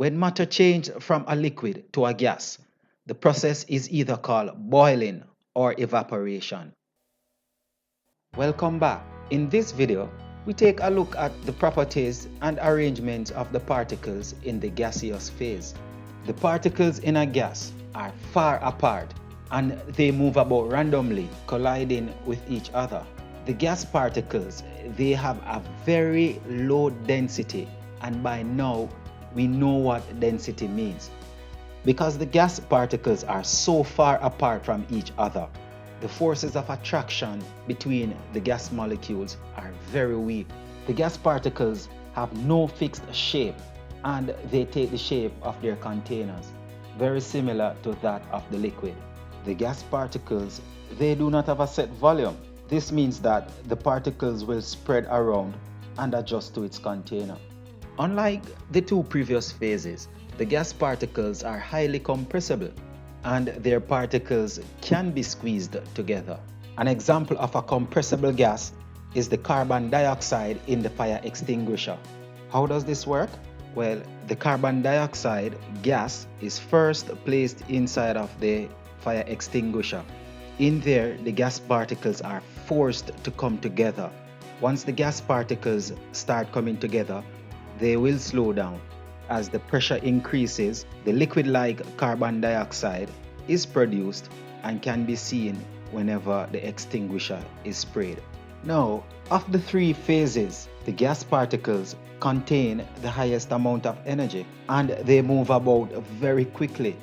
When matter changes from a liquid to a gas, the process is either called boiling or evaporation. Welcome back. In this video, we take a look at the properties and arrangements of the particles in the gaseous phase. The particles in a gas are far apart and they move about randomly, colliding with each other. The gas particles, they have a very low density, and by now we know what density means. Because the gas particles are so far apart from each other, the forces of attraction between the gas molecules are very weak. The gas particles have no fixed shape and they take the shape of their containers, very similar to that of the liquid. The gas particles, they do not have a set volume. This means that the particles will spread around and adjust to its container. Unlike the two previous phases, the gas particles are highly compressible and their particles can be squeezed together. An example of a compressible gas is the carbon dioxide in the fire extinguisher. How does this work? Well, the carbon dioxide gas is first placed inside of the fire extinguisher. In there, the gas particles are forced to come together. Once the gas particles start coming together, they will slow down. As the pressure increases, the liquid-like carbon dioxide is produced and can be seen whenever the extinguisher is sprayed. Now, of the three phases, the gas particles contain the highest amount of energy and they move about very quickly.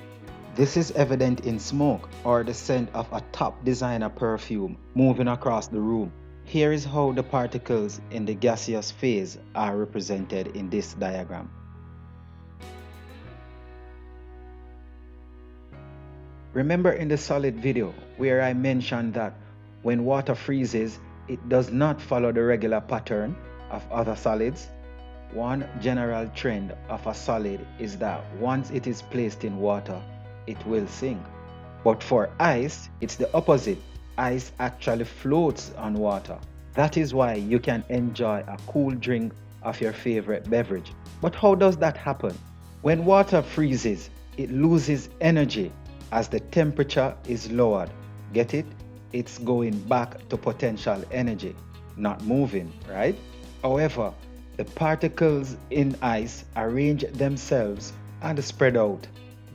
This is evident in smoke or the scent of a top designer perfume moving across the room. Here is how the particles in the gaseous phase are represented in this diagram. Remember in the solid video where I mentioned that when water freezes, it does not follow the regular pattern of other solids? One general trend of a solid is that once it is placed in water, it will sink. But for ice, it's the opposite. Ice actually floats on water. That is why you can enjoy a cool drink of your favorite beverage. But how does that happen? When water freezes, it loses energy as the temperature is lowered. Get it? It's going back to potential energy, not moving, right? However, the particles in ice arrange themselves and spread out.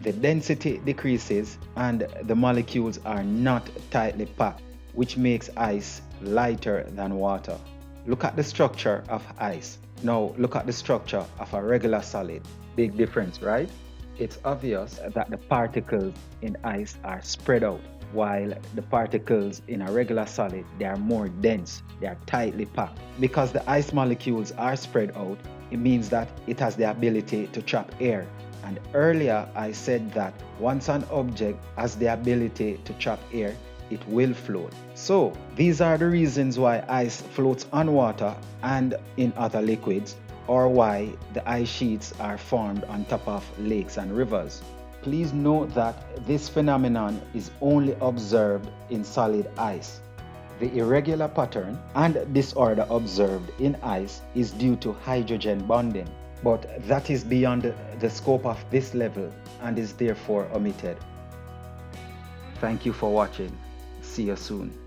The density decreases and the molecules are not tightly packed, which makes ice lighter than water. Look at the structure of ice. Now look at the structure of a regular solid. Big difference, right? It's obvious that the particles in ice are spread out, while the particles in a regular solid, they are more dense, they are tightly packed. Because the ice molecules are spread out, it means that it has the ability to trap air. And earlier I said that once an object has the ability to trap air, it will float. So these are the reasons why ice floats on water and in other liquids, or why the ice sheets are formed on top of lakes and rivers. Please note that this phenomenon is only observed in solid ice. The irregular pattern and disorder observed in ice is due to hydrogen bonding, but that is beyond the scope of this level and is therefore omitted. Thank you for watching. See you soon.